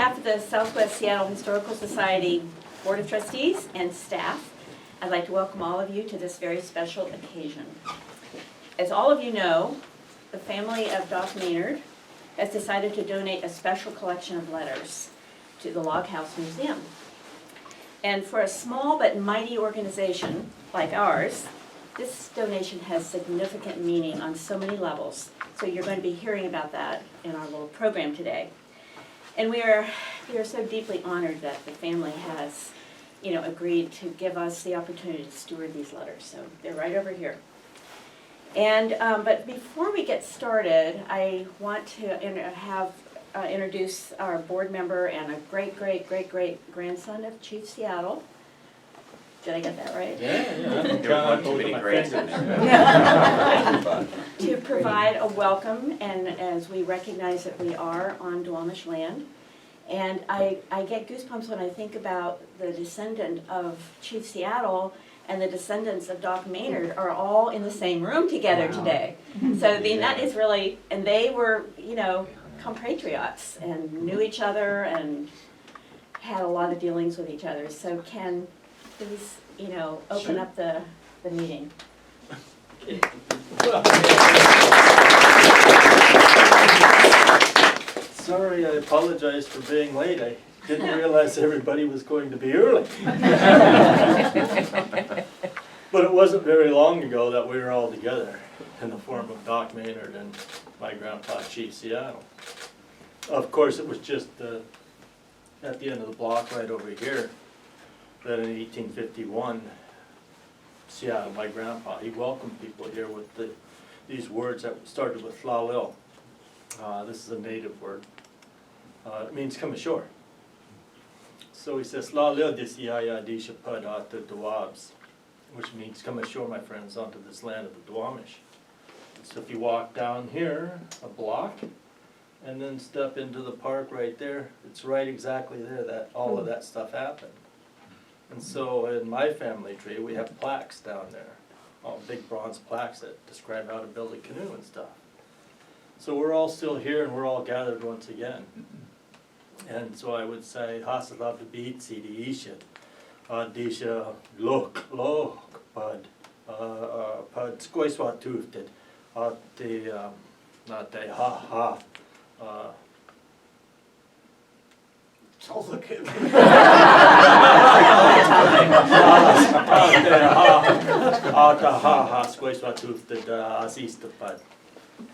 behalf of the Southwest Seattle Historical Society Board of Trustees and staff, I'd like to welcome all of you to this very special occasion. As all of you know, the family of Doc Maynard has decided to donate a special collection of letters to the Log House Museum. And for a small but mighty organization like ours, this donation has significant meaning on so many levels. So you're going to be hearing about that in our little program today. And we are so deeply honored that the family has, agreed to give us the opportunity to steward these letters. So they're right over here. And but before we get started, I want to introduce our board member and a great-great-great-great-grandson of Chief Seattle. Did I get that right? Yeah. Too many grandsons. To provide a welcome, and as we recognize that we are on Duwamish land. And I get goosebumps when I think about the descendant of Chief Seattle and the descendants of Doc Maynard are all in the same room together today. So I mean, that is really, and they were, compatriots and knew each other and had a lot of dealings with each other. So Ken, please, open up the meeting. Sorry, I apologize for being late. I didn't realize everybody was going to be early. But it wasn't very long ago that we were all together in the form of Doc Maynard and my grandpa, Chief Seattle. Of course, it was just at the end of the block right over here that in 1851, Seattle, my grandpa, he welcomed people here with these words that started with Flalil. This is a native word. It means come ashore. So he says, Flalil disiaya disha padata Dawabs, which means come ashore, my friends, onto this land of the Duwamish. So if you walk down here a block and then step into the park right there, it's right exactly there that all of that stuff happened. And so in my family tree, we have plaques down there, all big bronze plaques that describe how to build a canoe and stuff. So we're all still here and we're all gathered once again. And so I would say, Hasalav the beat, see the Ishit, Disha look, Pud Squiswa Tufted, the not the ha. Don't look at me.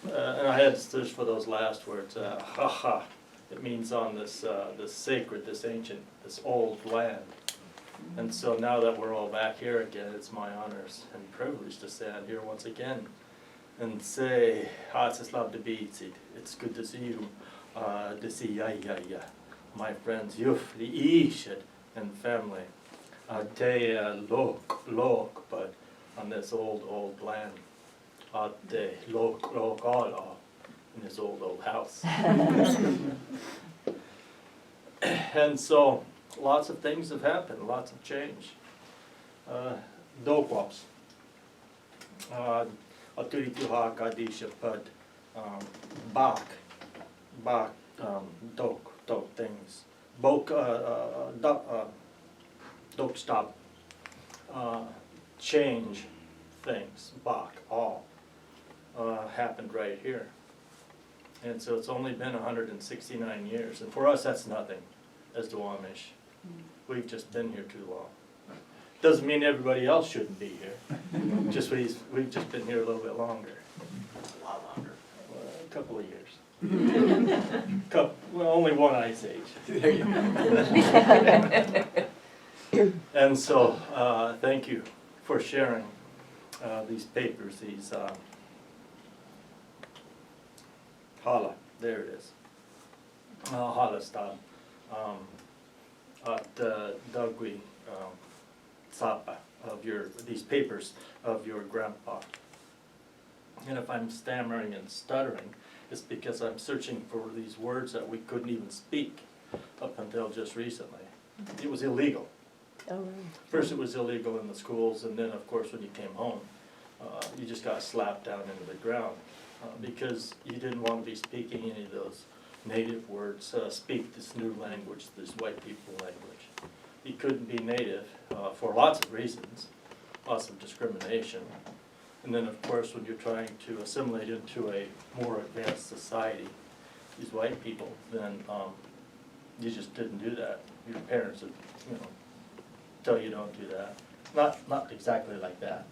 And I had to search for those last words. Ha. It means on this sacred, this ancient, this old land. And so now that we're all back here again, it's my honors and privilege to stand here once again and say, it's good to see you, to see my friends, Yuf, the Ishid, and family. Te lok, but on this old land. Te lok all in this old house. And so lots of things have happened, lots of change. Dokwaps. Aturituha kadisha pad bak dok things. Bok dok stop change things. Bak all happened right here. And so it's only been 169 years. And for us, that's nothing as Duwamish. We've just been here too long. Doesn't mean everybody else shouldn't be here. We've just been here a little bit longer. A lot longer. A couple of years. Only one ice age. There you go. And so, thank you for sharing these papers, these Hala, there it is. Hala stab. At Dagwi Sapa of these papers of your grandpa. And if I'm stammering and stuttering, it's because I'm searching for these words that we couldn't even speak up until just recently. It was illegal. Oh, right. First it was illegal in the schools, and then of course when you came home, you just got slapped down into the ground because you didn't want to be speaking any of those native words, speak this new language, this white people language. He couldn't be native for lots of reasons, lots of discrimination. And then, of course, when you're trying to assimilate into a more advanced society, these white people, then you just didn't do that. Your parents would, you know, tell you don't do that. Not exactly like that,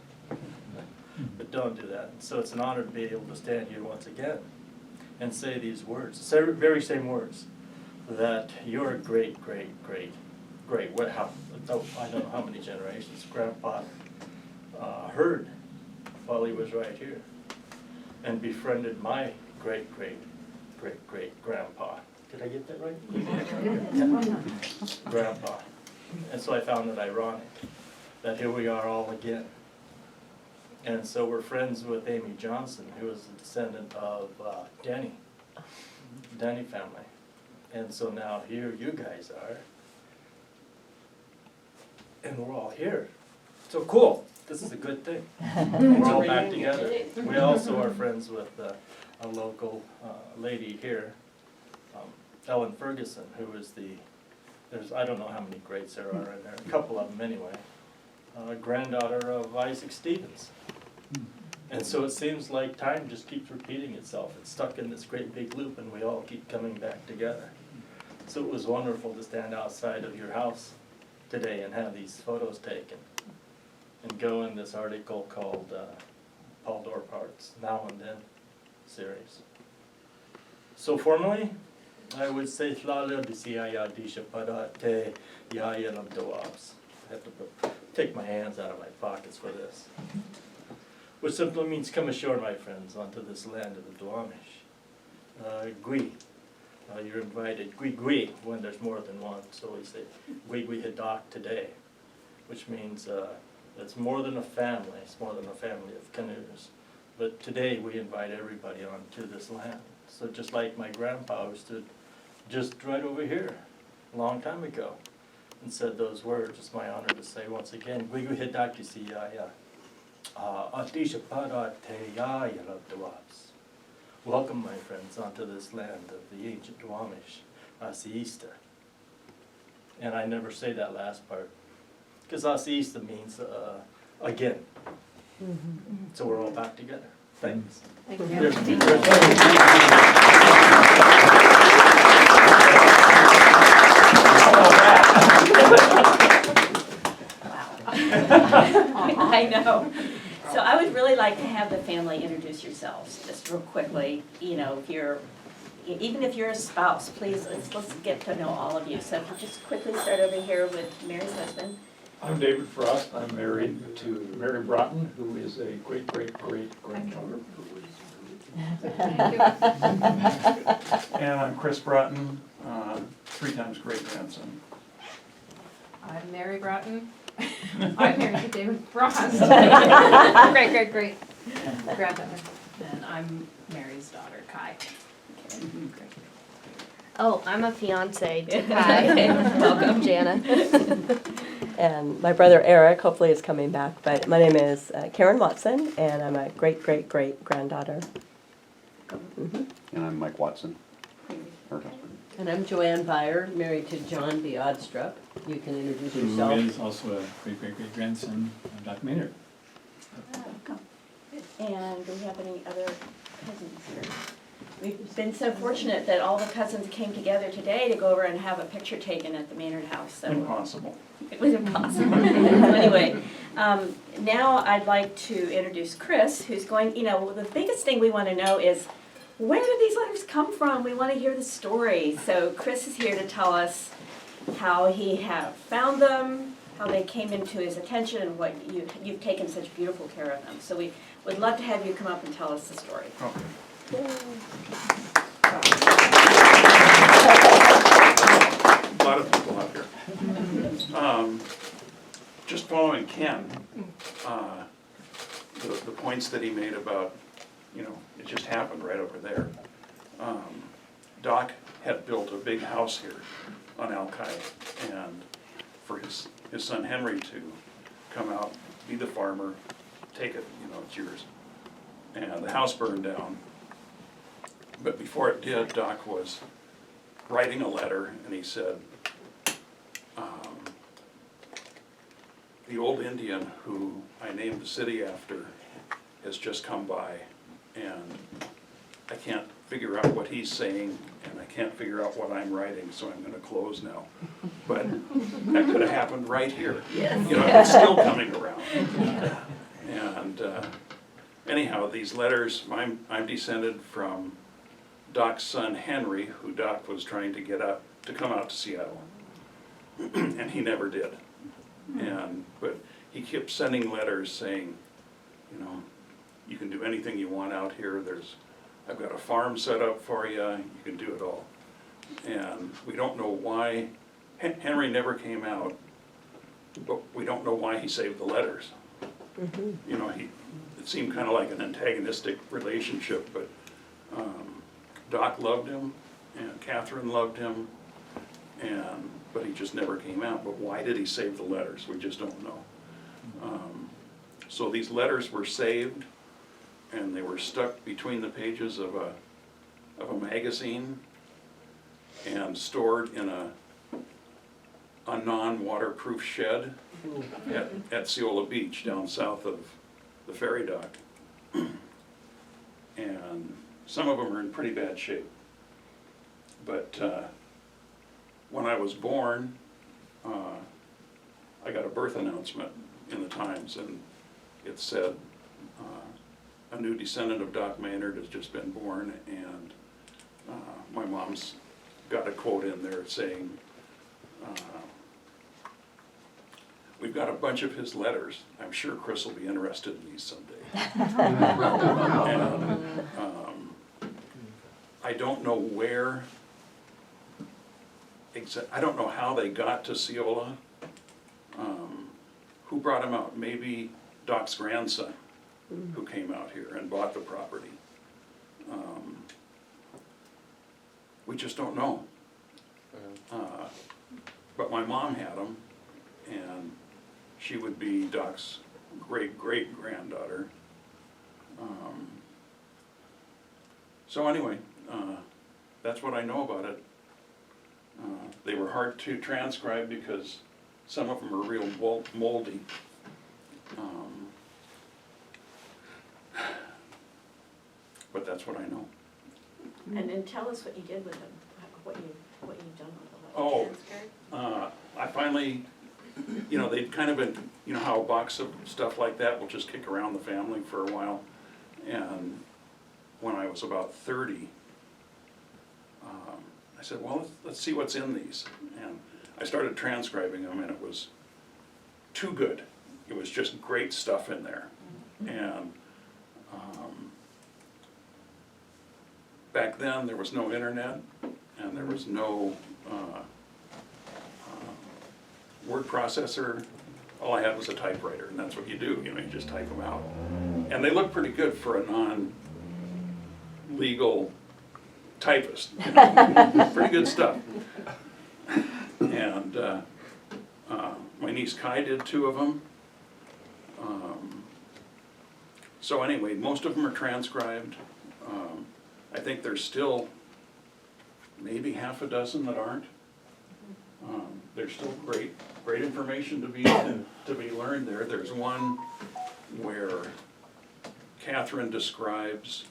but don't do that. So it's an honor to be able to stand here once again and say these words, the very same words, that your great, I don't know how many generations, Grandpa heard while he was right here and befriended my great grandpa. Did I get that right? Grandpa. And so I found it ironic that here we are all again. And so we're friends with Amy Johnson, who is a descendant of Denny family. And so now here you guys are. And we're all here. So cool. This is a good thing. We're all back together. We also are friends with a local lady here, Ellen Ferguson, who is there's I don't know how many greats there are in there, a couple of them anyway, granddaughter of Isaac Stevens. And so it seems like time just keeps repeating itself. It's stuck in this great big loop and we all keep coming back together. So it was wonderful to stand outside of your house today and have these photos taken and go in this article called Paul Dorpart's Now and Then series. So formally, I would say Thlala Disiaya Disha Padate Yayalam Doabs. I have to take my hands out of my pockets for this. Which simply means come ashore, my friends, onto this land of the Duwamish. Gui. You're invited. Gui when there's more than one. So we say Gui Hidak today, which means it's more than a family. It's more than a family of canoes. But today we invite everybody onto this land. So just like my grandpa who stood just right over here a long time ago and said those words, it's my honor to say once again, Gui Hidak Isiyaya. Welcome, my friends, onto this land of the ancient Duwamish, Asiista. And I never say that last part, because Asiista means again. So we're all back together. Thanks. Thank you. I know. So I would really like to have the family introduce yourselves, just real quickly. You know, even if you're a spouse, please, let's get to know all of you. So if you just quickly start over here with Mary's husband. I'm David Frost. I'm married to Mary Broughton, who is a great-great-great-granddaughter. And I'm Chris Broughton, 3 times great-grandson. I'm Mary Broughton. I'm married to David Frost. Great granddaughter. And I'm Mary's daughter, Kai. Oh, I'm a fiance to Kai. Welcome, Jana. And my brother Eric hopefully is coming back, but my name is Karen Watson, and I'm a great-great-great-granddaughter. And I'm Mike Watson, her husband. And I'm Joanne Byer, married to John B. Odstrup. You can introduce yourself. Who is also a great-great-great-grandson of Dr. Maynard. Welcome. And do we have any other cousins here? We've been so fortunate that all the cousins came together today to go over and have a picture taken at the Maynard house. So Impossible. it was impossible. So anyway, now I'd like to introduce Chris, who's going, you know, the biggest thing we want to know is, where did these letters come from? We want to hear the story. So Chris is here to tell us how he have found them, how they came into his attention, and what you've taken such beautiful care of them. So we would love to have you come up and tell us the story. Okay. A lot of people up here. Just following Ken, the points that he made about, you know, it just happened right over there. Doc had built a big house here on Alki, and for his son Henry to come out, be the farmer, take it, you know, it's yours. And the house burned down. But before it did, Doc was writing a letter, and he said, the old Indian who I named the city after has just come by, and I can't figure out what he's saying, and I can't figure out what I'm writing, so I'm gonna close now. But that could have happened right here. Yes. You know, it's still coming around. And anyhow, these letters, I'm descended from Doc's son Henry, who Doc was trying to get up to come out to Seattle, and he never did. But he kept sending letters saying, you know, you can do anything you want out here. I've got a farm set up for you. You can do it all. And we don't know why Henry never came out, but we don't know why he saved the letters. You know, it seemed kind of like an antagonistic relationship, but Doc loved him, and Catherine loved him, but he just never came out. But why did he save the letters? We just don't know. So these letters were saved, and they were stuck between the pages of a magazine and stored in a non-waterproof shed at Ceola Beach down south of the ferry dock. And some of them are in pretty bad shape. But when I was born, I got a birth announcement in the Times, and it said, a new descendant of Doc Maynard has just been born, and my mom's got a quote in there saying, we've got a bunch of his letters. I'm sure Chris will be interested in these someday. And I don't know where, I don't know how they got to Ceola. Who brought him out? Maybe Doc's grandson, who came out here and bought the property. We just don't know. But my mom had him, and she would be Doc's great-great-granddaughter. So anyway, that's what I know about it. They were hard to transcribe because some of them are real moldy. But that's what I know. And then tell us what you did with them, what you've done with the Oh. letter. I finally, you know, they'd kind of been, you know how a box of stuff like that will just kick around the family for a while. And when I was about 30, I said, well, let's see what's in these. And I started transcribing them, and it was too good. It was just great stuff in there. And back then, there was no internet, and there was no word processor. All I had was a typewriter, and that's what you do, you know, you just type them out. And they look pretty good for a non-legal typist, you know, pretty good stuff. And my niece Kai did 2 of them. So anyway, most of them are transcribed. I think there's still maybe half a dozen that aren't. There's still great information to be learned there. There's one where Catherine describes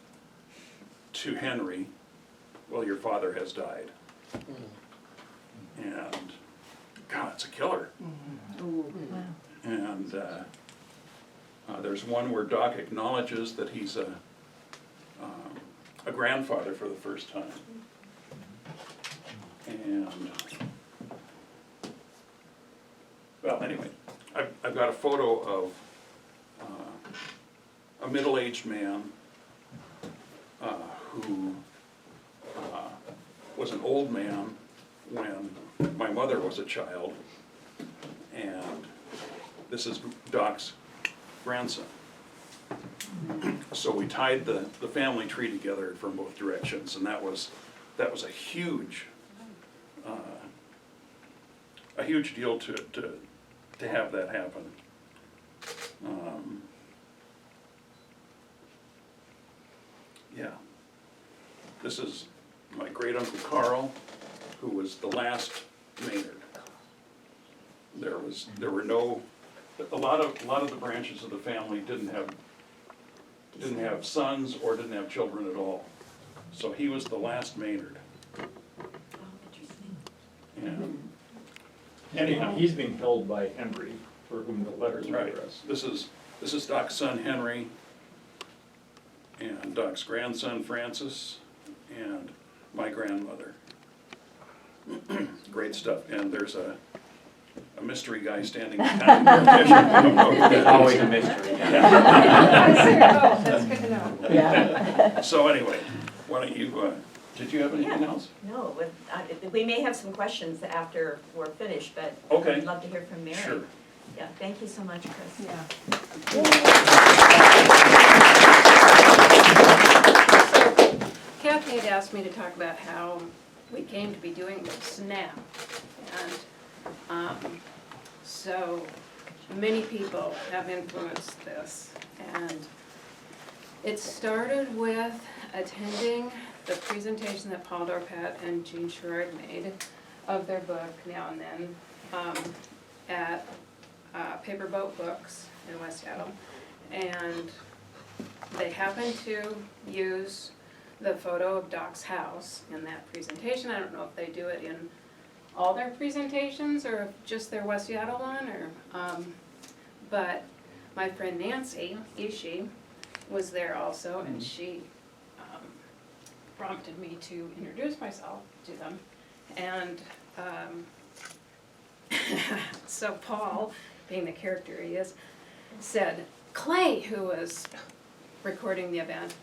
to Henry, well, your father has died. And God, it's a killer. And there's one where Doc acknowledges that he's a grandfather for the first time. And well, anyway, I've got a photo of a middle-aged man who was an old man when my mother was a child, and this is Doc's grandson. So we tied the family tree together from both directions, and that was a huge deal to have that happen. Yeah, this is my great uncle Carl, who was the last Maynard. There were no, a lot of the branches of the family didn't have sons or didn't have children at all. So he was the last Maynard. Oh, interesting. Yeah. Anyhow, He's being held by Henry, for whom the letters are right, addressed. this is Doc's son Henry, and Doc's grandson Francis, and my grandmother. Great stuff, and there's a mystery guy standing behind the partition. I don't know who that is. Always a mystery. Oh, that's good to know. Yeah. So anyway, why don't you, did you have anything Yeah. else? No, we may have some questions after we're finished, but Okay, I'd love to hear from Mary. sure. Yeah, thank you so much, Chris. Yeah. Kathy had asked me to talk about how we came to be doing this now. And so many people have influenced this. And it started with attending the presentation that Paul Dorpat and Jean Sherrard made of their book Now and Then at Paper Boat Books in West Seattle. And they happened to use the photo of Doc's house in that presentation. I don't know if they do it in all their presentations or if just their West Seattle one, or but my friend Nancy Ishii was there also, and she prompted me to introduce myself to them. And so Paul, being the character he is, said, Clay, who was recording the event,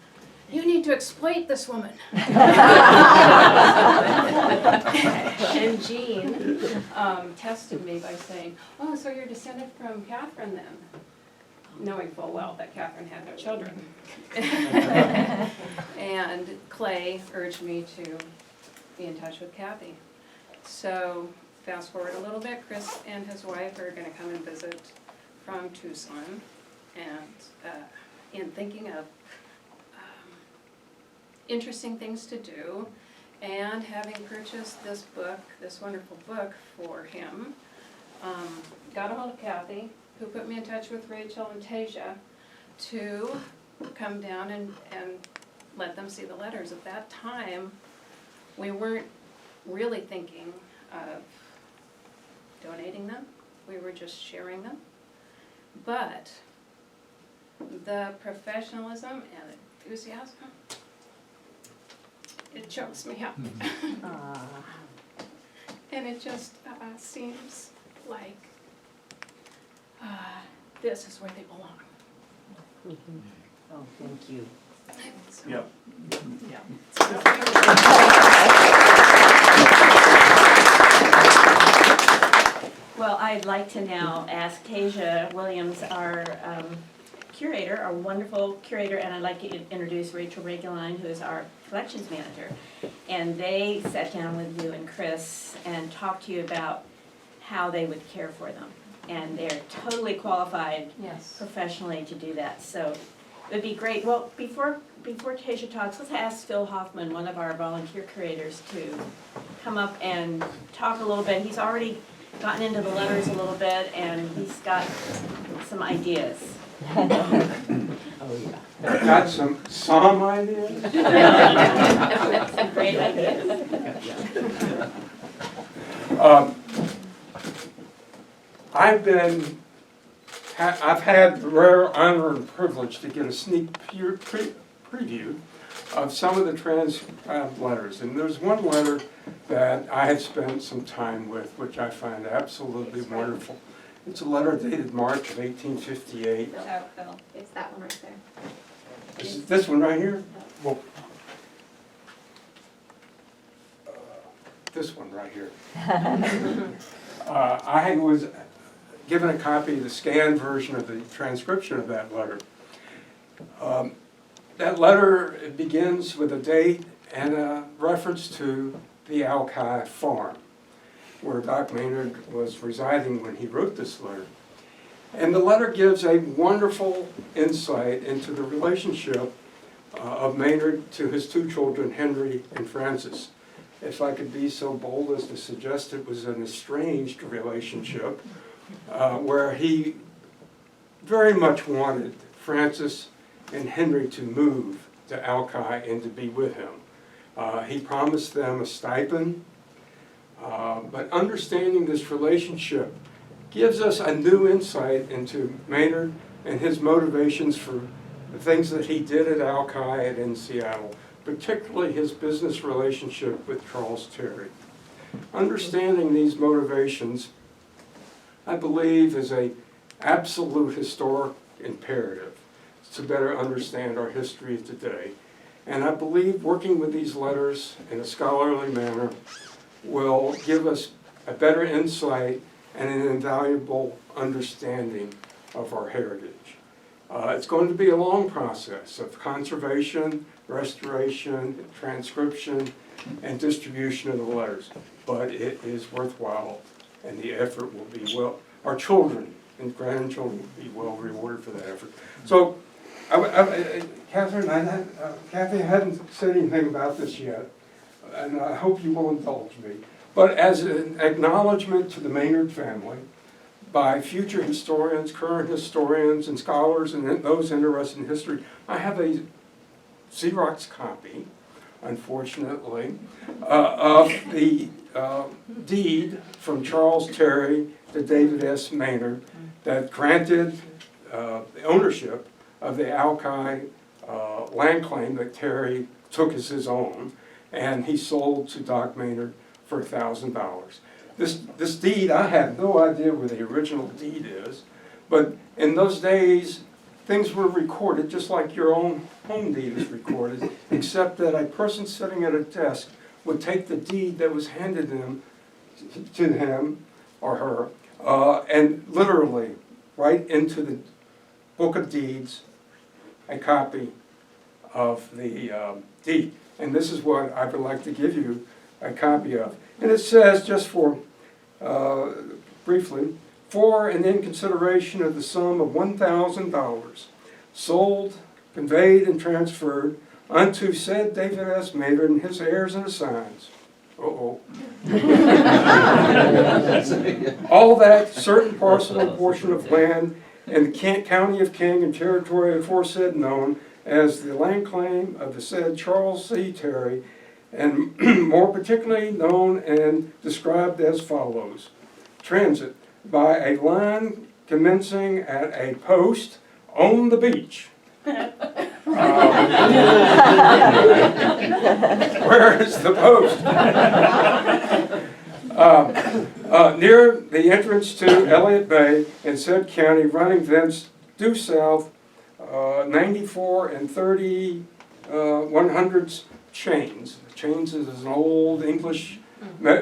you need to exploit this woman. And Jean tested me by saying, oh, so you're descended from Catherine then? Knowing full well that Catherine had no children. And Clay urged me to be in touch with Kathy. So fast forward a little bit, Chris and his wife are gonna come and visit from Tucson. And in thinking of interesting things to do, and having purchased this book, this wonderful book for him, got a hold of Kathy, who put me in touch with Rachel and Tasia to come down and let them see the letters. At that time, we weren't really thinking of donating them. We were just sharing them. But the professionalism and enthusiasm, it chokes me up. And it just seems like this is where they belong. Oh, thank you. Yep. Yeah. Well, I'd like to now ask Tasia Williams, our curator, our wonderful curator, and I'd like to introduce Rachel Ray Kline, who is our collections manager. And they sat down with you and Chris and talked to you about how they would care for them. And they're totally qualified Yes. professionally to do that. So it would be great. Well, before Tasia talks, let's ask Phil Hoffman, one of our volunteer curators, to come up and talk a little bit. He's already gotten into the letters a little bit, and he's got some ideas. Oh, yeah. Got some ideas? Some great ideas. I've had the rare honor and privilege to get a sneak preview of some of the transcribed letters. And there's one letter that I had spent some time with, which I find absolutely wonderful. It's a letter dated March of 1858. It's that one right there. Is it this one right here? Well, this one right here. I was given a copy of the scanned version of the transcription of that letter. That letter begins with a date and a reference to the Alki farm, where Doc Maynard was residing when he wrote this letter. And the letter gives a wonderful insight into the relationship of Maynard to his two children, Henry and Francis. if I could be so bold as to suggest it was an estranged relationship, where he very much wanted Francis and Henry to move to Alki and to be with him. He promised them a stipend, but understanding this relationship gives us a new insight into Maynard and his motivations for the things that he did at Alki and in Seattle, particularly his business relationship with Charles Terry. Understanding these motivations, I believe, is an absolute historic imperative to better understand our history today. And I believe working with these letters in a scholarly manner will give us a better insight and an invaluable understanding of our heritage. It's going to be a long process of conservation, restoration, transcription, and distribution of the letters, but it is worthwhile, and the effort will be our children and grandchildren will be well rewarded for that effort. So, Catherine, Kathy hadn't said anything about this yet, and I hope you will indulge me. But as an acknowledgement to the Maynard family, by future historians, current historians, and scholars, and those interested in history, I have a Xerox copy, unfortunately, of the deed from Charles Terry to David S. Maynard that granted the ownership of the Alki land claim that Terry took as his own, and he sold to Doc Maynard for $1,000. This deed, I have no idea where the original deed is, but in those days, things were recorded just like your own home deed is recorded, except that a person sitting at a desk would take the deed that was handed to him or her, and literally write into the book of deeds a copy of the deed. And this is what I would like to give you a copy of. And it says, just for, briefly, for and in consideration of the sum of $1,000, sold, conveyed, and transferred unto said David S. Maynard and his heirs and assigns. Uh-oh. All that certain parcel and portion of land in the county of King and territory aforesaid known as the land claim of the said Charles C. Terry, and more particularly known and described as follows. Transit by a line commencing at a post on the beach. Where is the post? Near the entrance to Elliott Bay in said county, running thence due south 94 and 30 100ths chains. Chains is an old English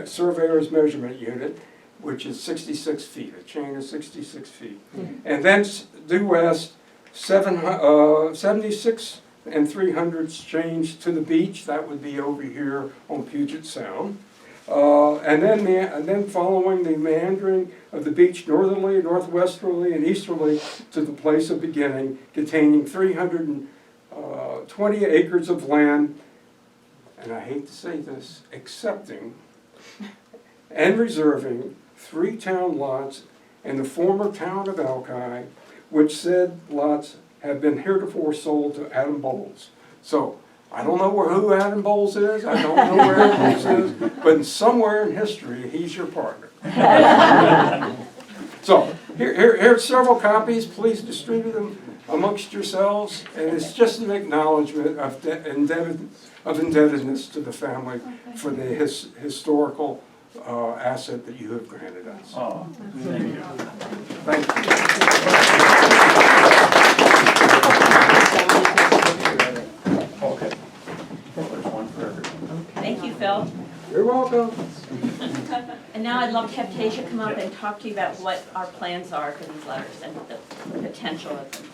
surveyor's measurement unit, which is 66 feet. A chain is 66 feet. And thence due west 76 and 300ths change to the beach. That would be over here on Puget Sound. And then following the meandering of the beach northerly, northwesterly, and easterly to the place of beginning, containing 320 acres of land, and I hate to say this, accepting and reserving 3 town lots in the former town of Alki, which said lots have been heretofore sold to Adam Bowles. So, I don't know who Adam Bowles is, I don't know where Adam Bowles is, but somewhere in history, he's your partner. So, here's several copies, please distribute them amongst yourselves, and it's just an acknowledgement of indebtedness to the family for the historical asset that you have granted us. Oh, thank you. Thank you. Okay. Well, there's one for everyone. Thank you, Phil. You're welcome. And now I'd love to have Tasia come up and talk to you about what our plans are for these letters and the potential of them.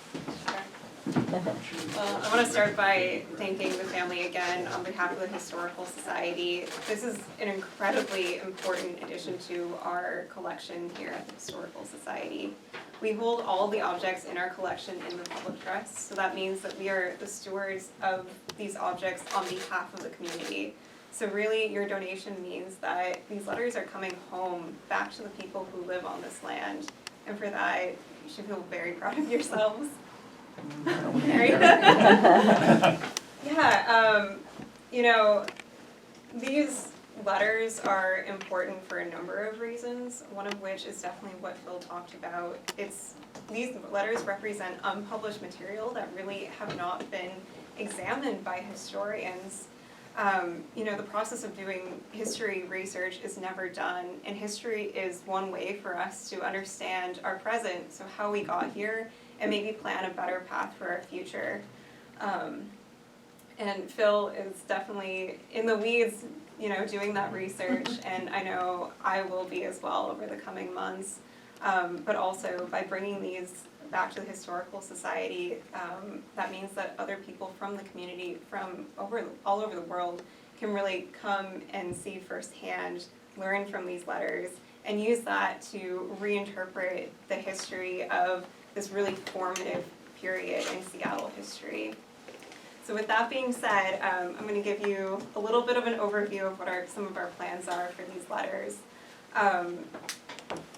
Well, I want to start by thanking the family again on behalf of the Historical Society. This is an incredibly important addition to our collection here at the Historical Society. We hold all the objects in our collection in the public trust, so that means that we are the stewards of these objects on behalf of the community. So really, your donation means that these letters are coming home back to the people who live on this land. And for that, you should feel very proud of yourselves. Yeah, you know, these letters are important for a number of reasons, one of which is definitely what Phil talked about. These letters represent unpublished material that really have not been examined by historians. You know, the process of doing history research is never done, and history is one way for us to understand our present, so how we got here, and maybe plan a better path for our future. And Phil is definitely in the weeds, you know, doing that research, and I know I will be as well over the coming months. But also by bringing these back to the Historical Society, that means that other people from the community from all over the world can really come and see firsthand, learn from these letters, and use that to reinterpret the history of this really formative period in Seattle history. So with that being said, I'm going to give you a little bit of an overview of what some of our plans are for these letters.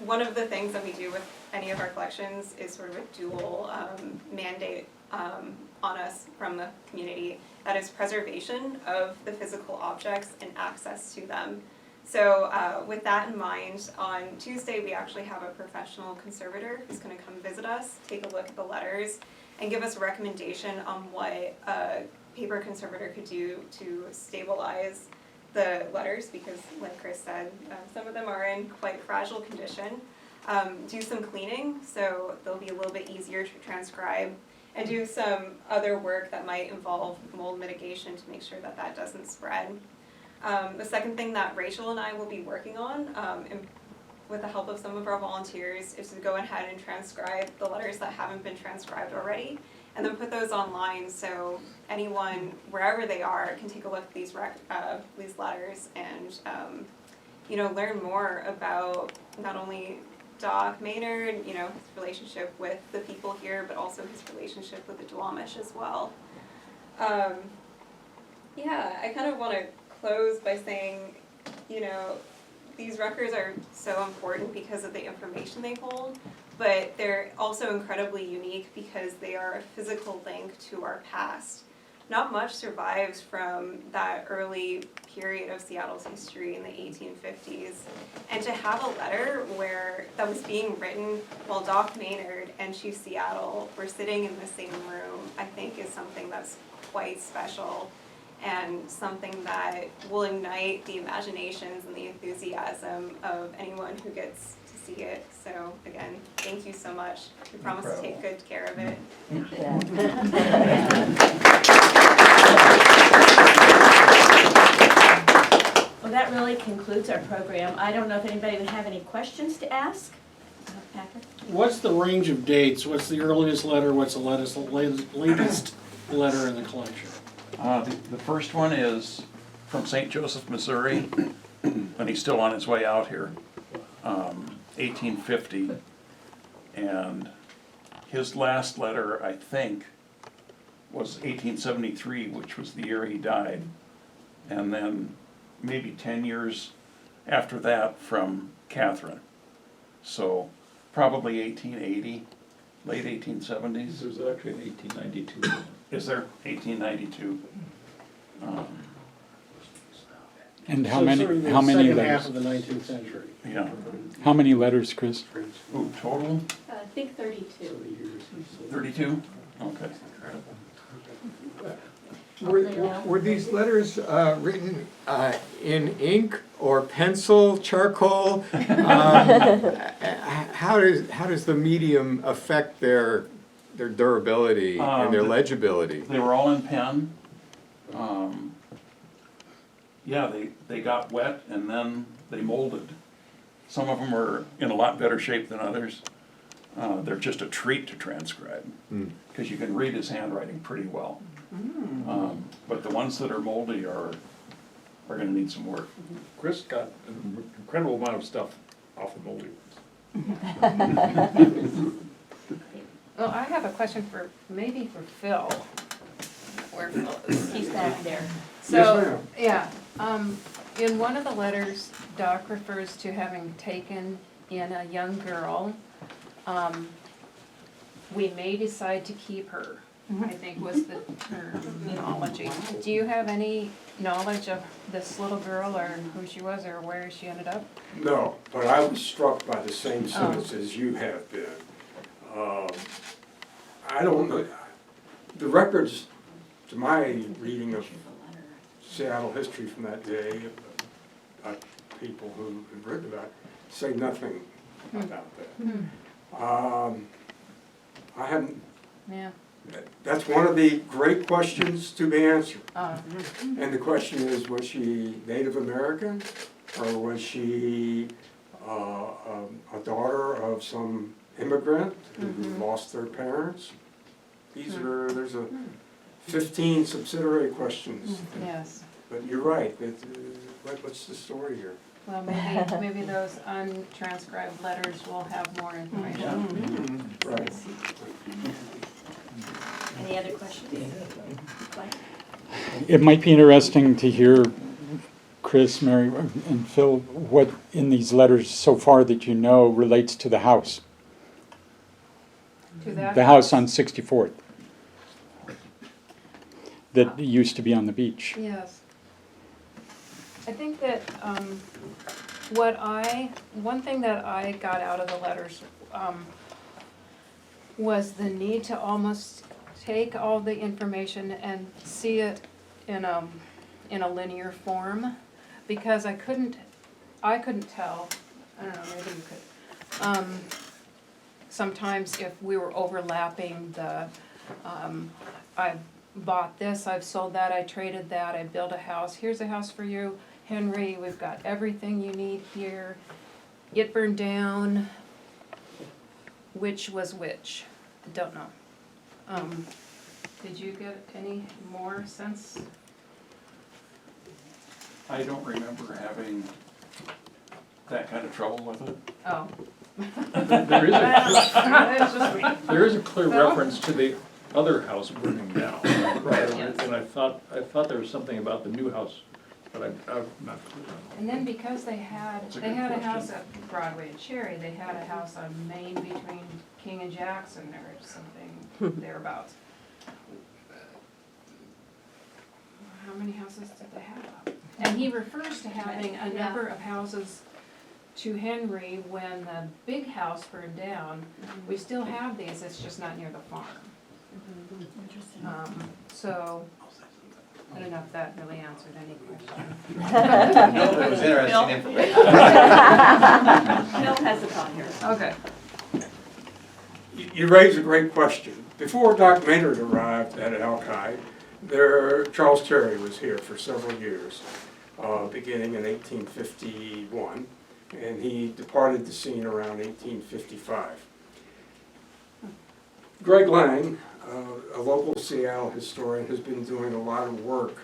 One of the things that we do with any of our collections is sort of a dual mandate on us from the community. That is preservation of the physical objects and access to them. So with that in mind, on Tuesday we actually have a professional conservator who's going to come visit us, take a look at the letters, and give us a recommendation on what a paper conservator could do to stabilize the letters, because like Chris said, some of them are in quite fragile condition. Do some cleaning so they'll be a little bit easier to transcribe, and do some other work that might involve mold mitigation to make sure that that doesn't spread. The second thing that Rachel and I will be working on, with the help of some of our volunteers, is to go ahead and transcribe the letters that haven't been transcribed already, and then put those online so anyone, wherever they are, can take a look at these letters and you know, learn more about not only Doc Maynard, you know, his relationship with the people here, but also his relationship with the Duwamish as well. Yeah, I kind of want to close by saying, you know, these records are so important because of the information they hold, but they're also incredibly unique because they are a physical link to our past. Not much survives from that early period of Seattle's history in the 1850s. And to have a letter that was being written while Doc Maynard and Chief Seattle were sitting in the same room, I think is something that's quite special, and something that will ignite the imaginations and the enthusiasm of anyone who gets to see it. So again, thank you so much. We promise to take good care of it. Well, that really concludes our program. I don't know if anybody would have any questions to ask. Patrick? What's the range of dates? What's the earliest letter? What's the latest letter in the collection? The first one is from St. Joseph, Missouri, and he's still on his way out here, 1850. And his last letter, I think, was 1873, which was the year he died. And then maybe 10 years after that from Catherine. So probably 1880, late 1870s. There's actually an 1892. Is there? 1892. And how So many? sort of the How many second half letters? of the 19th century. Yeah. How many letters, Chris? Ooh, total? I think 32. 32? Okay. Were these letters written in ink or pencil, charcoal? How does the medium affect their durability and their legibility? They were all in pen. Yeah, they got wet and then they molded. Some of them were in a lot better shape than others. They're just a treat to transcribe because you can read his handwriting pretty well. But the ones that are moldy are going to need some work. Chris got an incredible amount of stuff off the moldy ones. Well, I have a question maybe for Phil. Where Phil is. He's back there. So, ma'am. yeah, in one of the letters, Doc refers to having taken in a young girl. We may decide to keep her, I think was the terminology. Do you have any knowledge of this little girl or who she was or where she ended up? No, but I was struck by the same sentence as you have been. I don't know, the records, to my reading of Seattle history from that day, people who have written about it, say nothing about that. I haven't, Yeah. that's one of the great questions to be answered. And the question is, was she Native American? Or was she a daughter of some immigrant who lost their parents? There's a 15 subsidiary questions. Yes. But you're right, what's the story here? Well, maybe those untranscribed letters will have more information. Right. Any other questions? Mike? It might be interesting to hear, Chris, Mary, and Phil, what in these letters so far that you know relates to the house. To that The house on 64th. That used to be on the beach. Yes. I think that one thing that I got out of the letters was the need to almost take all the information and see it in a linear form, because I couldn't tell, I don't know, maybe you could, sometimes if we were overlapping I've bought this, I've sold that, I traded that, I built a house, here's a house for you, Henry, we've got everything you need here. It burned down, which was which, don't know. Did you get any more sense? I don't remember having that kind of trouble with it. Oh. There is It's just me. there is a clear Well- reference to the other house burning down. Right. And I thought there was something about the new house, but I'm not clear on. And then because they had That's a a good house question. at Broadway and Cherry, they had a house on Main between King and Jackson or something thereabouts. How many houses did they have? And he refers to having a number of houses to Henry when the big house burned down. We still have these, it's just not near the farm. So, I don't know if that really answered any question. No, It was interesting information. Phil has a thought here. Okay. You raise a great question. Before Doc Maynard arrived at Alki, Charles Terry was here for several years, beginning in 1851, and he departed the scene around 1855. Greg Lang, a local Seattle historian, has been doing a lot of work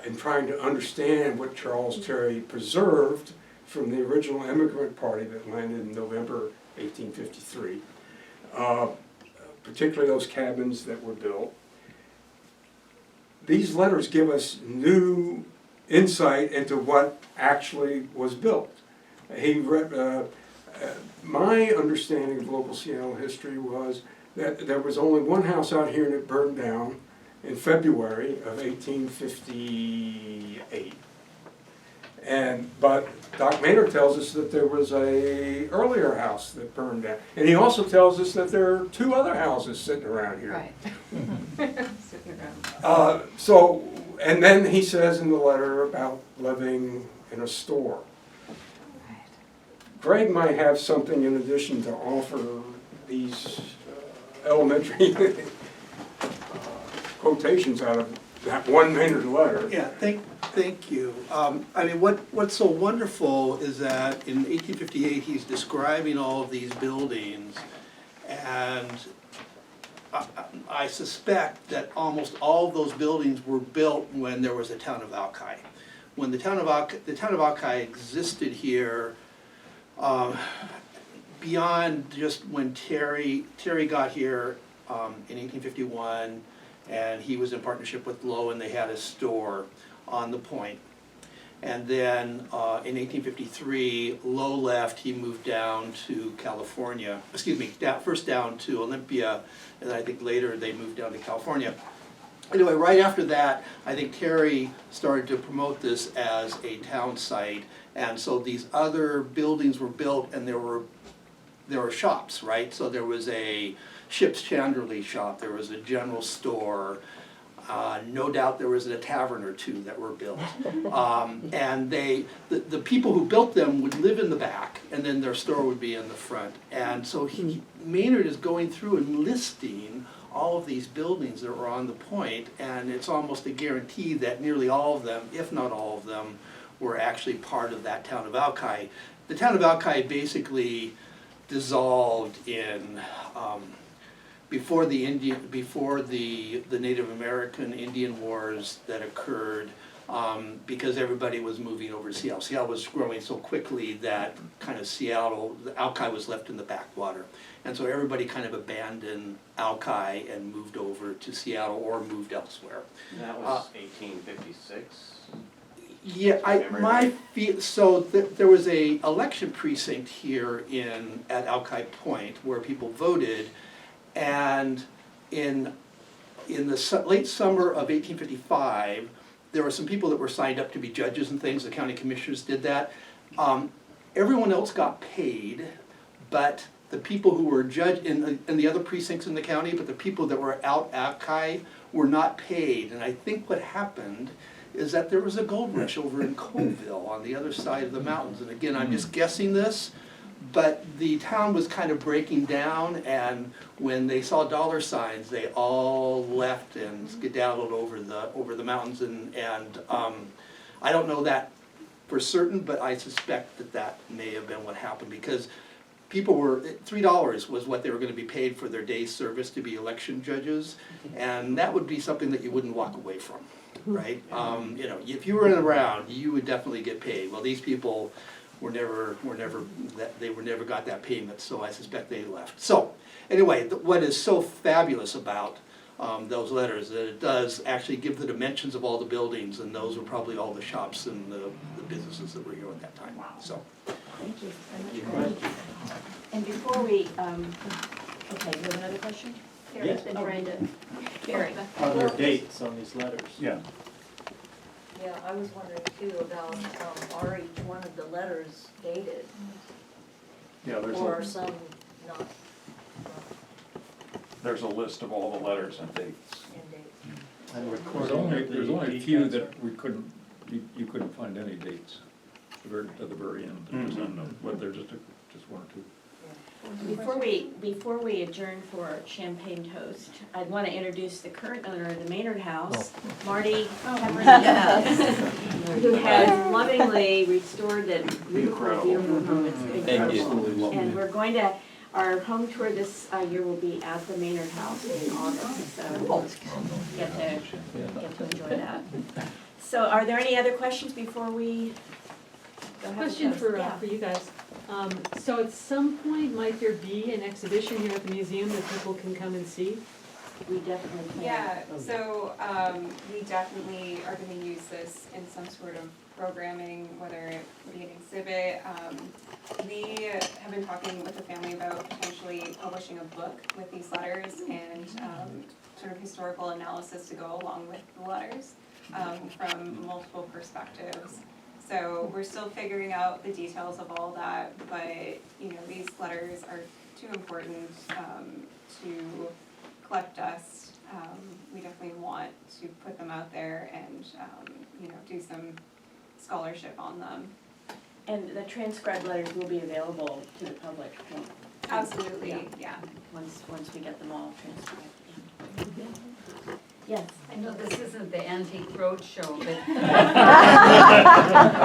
in trying to understand what Charles Terry preserved from the original immigrant party that landed in November 1853, particularly those cabins that were built. These letters give us new insight into what actually was built. My understanding of local Seattle history was that there was only one house out here that burned down in February of 1858. But Doc Maynard tells us that there was a earlier house that burned down. And he also tells us that there are two other houses sitting around here. Right. Sitting around. And then he says in the letter about living in a store. Greg might have something in addition to offer these elementary quotations out of that one Maynard letter. Yeah, thank you. I mean, what's so wonderful is that in 1858, he's describing all of these buildings, and I suspect that almost all of those buildings were built when there was a town of Alki. When the town of Alki existed here, beyond just when Terry got here in 1851, And he was in partnership with Lowe, and they had a store on the point. And then in 1853, Lowe left, he moved down to California, first down to Olympia, and then I think later they moved down to California. Anyway, right after that, I think Terry started to promote this as a town site, and so these other buildings were built, and there were shops, right? So there was a ship's chandlery shop, there was a general store, no doubt there was a tavern or two that were built. And the people who built them would live in the back, and then their store would be in the front. And so Maynard is going through and listing all of these buildings that were on the point, and it's almost a guarantee that nearly all of them, if not all of them, were actually part of that town of Alki. The town of Alki basically dissolved in before the Native American Indian Wars that occurred, because everybody was moving over to Seattle. Seattle was growing so quickly that kind of Alki was left in the backwater. And so everybody kind of abandoned Alki and moved over to Seattle or moved elsewhere. That was 1856? Yeah, there was a election precinct here at Alki Point where people voted, and in the late summer of 1855, there were some people that were signed up to be judges and things. The county commissioners did that. Everyone else got paid, but the people who were judged in the other precincts in the county, but the people that were out Alki were not paid. And I think what happened is that there was a gold rush over in Colville on the other side of the mountains. And again, I'm just guessing this, but the town was kind of breaking down, and when they saw dollar signs, they all left and skedaddled over the mountains. And I don't know that for certain, but I suspect that may have been what happened, because people were, $3 was what they were going to be paid for their day's service to be election judges, and that would be something that you wouldn't walk away from, right? If you were around, you would definitely get paid. Well, these people never got that payment, so I suspect they left. So anyway, what is so fabulous about those letters, that it does actually give the dimensions of all the buildings, and those were probably all the shops and the businesses that were here at that time. So. Thank you so much. And before we, okay, you have another question? Yes. Been trying to, Carrie. Are there dates on these letters? Yeah. Yeah, I was wondering too about, are each one of the letters dated, Yeah, or some not there's a list of all the letters and dates. in date? And There's only a few that we couldn't, you couldn't find any dates at the very end. There was none, but there's just one or two. Before we adjourn for champagne toast, I'd want to introduce the current owner of the Maynard House, Marty Cameron, who has lovingly restored that beautiful, beautiful home. It's incredible. And we're going to, our home tour this year will be at the Maynard House in August, so get to enjoy that. So are there any other questions before we go ahead? Question for you guys. So at some point, might there be an exhibition here at the museum that people can come and see? We definitely can. Yeah, so we definitely are going to use this in some sort of programming, whether it be an exhibit. We have been talking with the family about potentially publishing a book with these letters and sort of historical analysis to go along with the letters from multiple perspectives. So we're still figuring out the details of all that, but these letters are too important to collect dust. We definitely want to put them out there and do some scholarship on them. And the transcribed letters will be available to the public. Absolutely, yeah. Once we get them all transcribed. Yes. I know this isn't the Antique Roadshow, but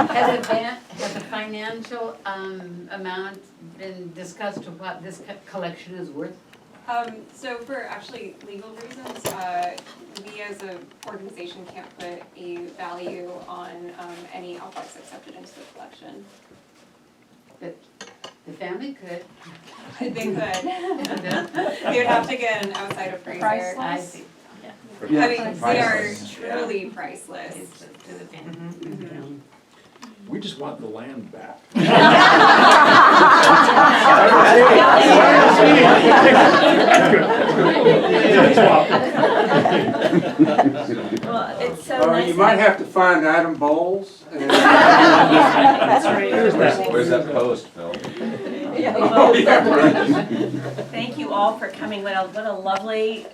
has the financial amount been discussed of what this collection is worth? So for actually legal reasons, we as an organization can't put a value on any objects accepted into the collection. But the family could. They could. They would have to get an outside appraiser. I see. for I mean, the they are priceless. truly priceless. To the family. We just want the land back. Well, it's so nice. You might have to find Adam Bowles. That's right. Where's that post, Phil? Thank you all for coming. What a lovely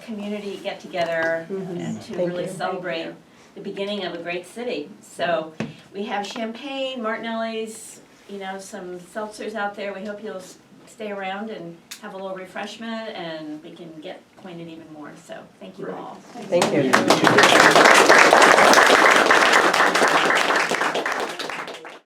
community get together and to Thank really you. celebrate the beginning of a great city. So we have champagne, Martinelli's, some seltzers out there. We hope you'll stay around and have a little refreshment and we can get acquainted even more. So thank you all. Thank you.